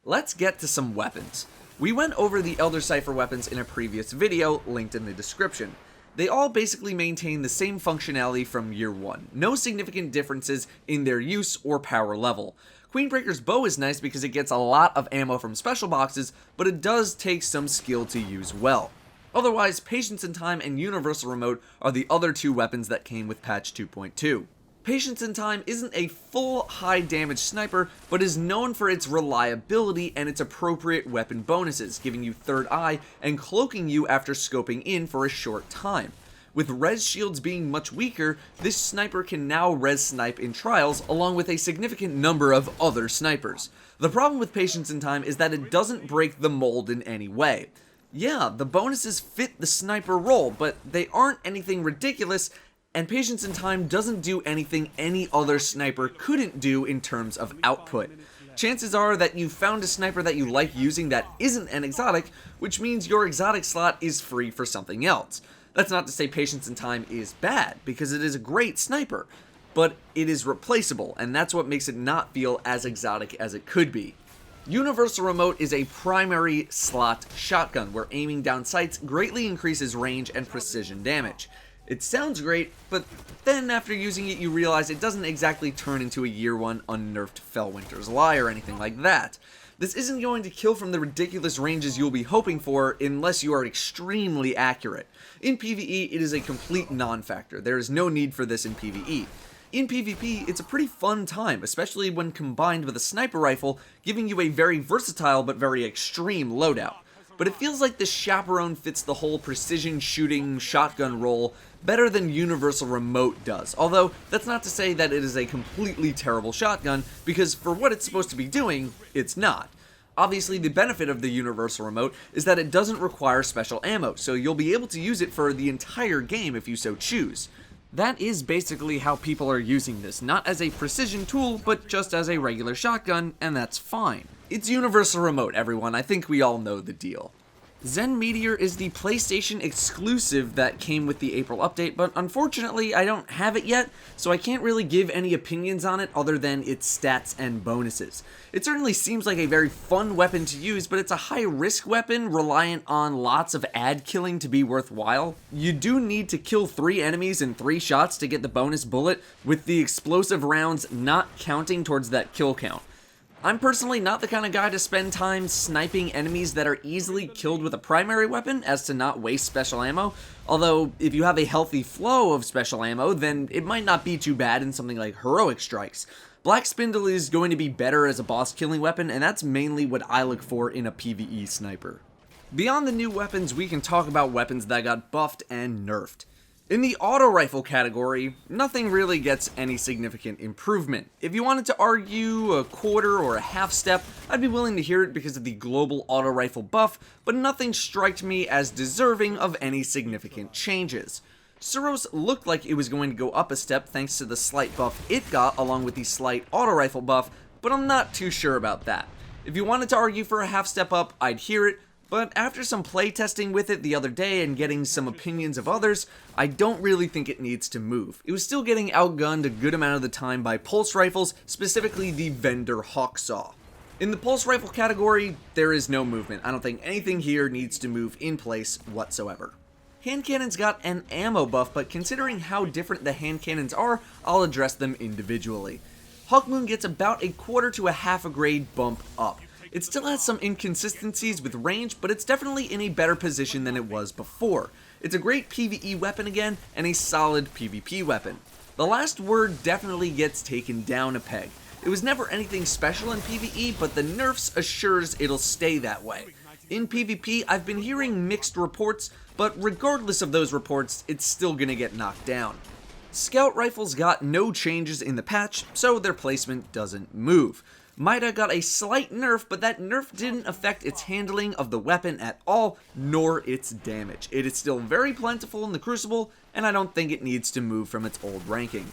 Let's get to some weapons. We went over the Elder Cipher weapons in a previous video, linked in the description. They all basically maintain the same functionality from year 1, no significant differences in their use or power level. Queenbreaker's bow is nice because it gets a lot of ammo from special boxes, but it does take some skill to use well. Otherwise, Patience in Time and Universal Remote are the other two weapons that came with patch 2.2. Patience in Time isn't a full high damage sniper, but is known for its reliability and its appropriate weapon bonuses, giving you third eye and cloaking you after scoping in for a short time. With res shields being much weaker, this sniper can now res snipe in trials along with a significant number of other snipers. The problem with Patience in Time is that it doesn't break the mold in any way. Yeah, the bonuses fit the sniper role, but they aren't anything ridiculous, and Patience in Time doesn't do anything any other sniper couldn't do in terms of output. Chances are that you found a sniper that you like using that isn't an exotic, which means your exotic slot is free for something else. That's not to say Patience in Time is bad, because it is a great sniper, but it is replaceable, and that's what makes it not feel as exotic as it could be. Universal Remote is a primary slot shotgun where aiming down sights greatly increases range and precision damage. It sounds great, but then after using it you realize it doesn't exactly turn into a year 1 unnerfed Fellwinter's Lie or anything like that. This isn't going to kill from the ridiculous ranges you'll be hoping for unless you are extremely accurate. In PvE, it is a complete non-factor. There is no need for this in PvE. In PvP, it's a pretty fun time, especially when combined with a sniper rifle, giving you a very versatile but very extreme loadout. But it feels like the Chaperone fits the whole precision shooting shotgun role better than Universal Remote does, although that's not to say that it is a completely terrible shotgun, because for what it's supposed to be doing, it's not. Obviously, the benefit of the Universal Remote is that it doesn't require special ammo, so you'll be able to use it for the entire game if you so choose. That is basically how people are using this, not as a precision tool, but just as a regular shotgun, and that's fine. It's Universal Remote, everyone. I think we all know the deal. Zen Meteor is the PlayStation exclusive that came with the April update, but unfortunately I don't have it yet, so I can't really give any opinions on it other than its stats and bonuses. It certainly seems like a very fun weapon to use, but it's a high-risk weapon reliant on lots of ad killing to be worthwhile. You do need to kill 3 enemies in 3 shots to get the bonus bullet, with the explosive rounds not counting towards that kill count. I'm personally not the kind of guy to spend time sniping enemies that are easily killed with a primary weapon as to not waste special ammo, although if you have a healthy flow of special ammo, then it might not be too bad in something like heroic strikes. Black Spindle is going to be better as a boss killing weapon, and that's mainly what I look for in a PvE sniper. Beyond the new weapons, we can talk about weapons that got buffed and nerfed. In the auto rifle category, nothing really gets any significant improvement. If you wanted to argue a quarter or a half step, I'd be willing to hear it because of the global auto rifle buff, but nothing striked me as deserving of any significant changes. Suros looked like it was going to go up a step thanks to the slight buff it got along with the slight auto rifle buff, but I'm not too sure about that. If you wanted to argue for a half step up, I'd hear it, but after some playtesting with it the other day and getting some opinions of others, I don't really think it needs to move. It was still getting outgunned a good amount of the time by pulse rifles, specifically the vendor Hawksaw. In the pulse rifle category, there is no movement. I don't think anything here needs to move in place whatsoever. Hand cannons got an ammo buff, but considering how different the hand cannons are, I'll address them individually. Hawkmoon gets about a quarter to a half a grade bump up. It still has some inconsistencies with range, but it's definitely in a better position than it was before. It's a great PvE weapon again, and a solid PvP weapon. The last word definitely gets taken down a peg. It was never anything special in PvE, but the nerfs assures it'll stay that way. In PvP, I've been hearing mixed reports, but regardless of those reports, it's still gonna get knocked down. Scout rifles got no changes in the patch, so their placement doesn't move. MIDA got a slight nerf, but that nerf didn't affect its handling of the weapon at all, nor its damage. It is still very plentiful in the Crucible, and I don't think it needs to move from its old ranking.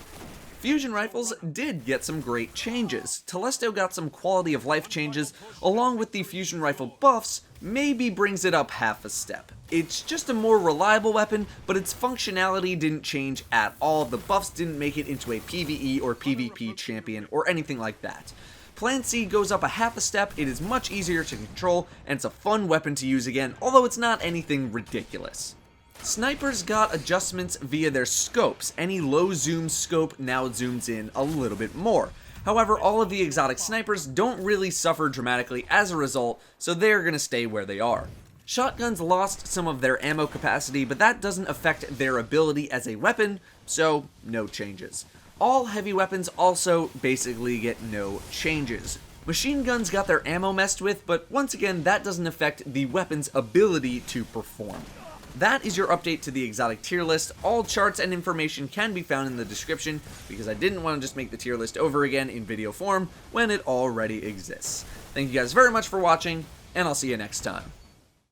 Fusion rifles did get some great changes. Telesto got some quality of life changes, along with the fusion rifle buffs, maybe brings it up half a step. It's just a more reliable weapon, but its functionality didn't change at all. The buffs didn't make it into a PvE or PvP champion or anything like that. Plan C goes up a half a step, it is much easier to control, and it's a fun weapon to use again, although it's not anything ridiculous. Snipers got adjustments via their scopes. Any low zoom scope now zooms in a little bit more. However, all of the exotic snipers don't really suffer dramatically as a result, so they're gonna stay where they are. Shotguns lost some of their ammo capacity, but that doesn't affect their ability as a weapon, so no changes. All heavy weapons also basically get no changes. Machine guns got their ammo messed with, but once again, that doesn't affect the weapon's ability to perform. That is your update to the exotic tier list. All charts and information can be found in the description, because I didn't want to just make the tier list over again in video form when it already exists. Thank you guys very much for watching, and I'll see you next time.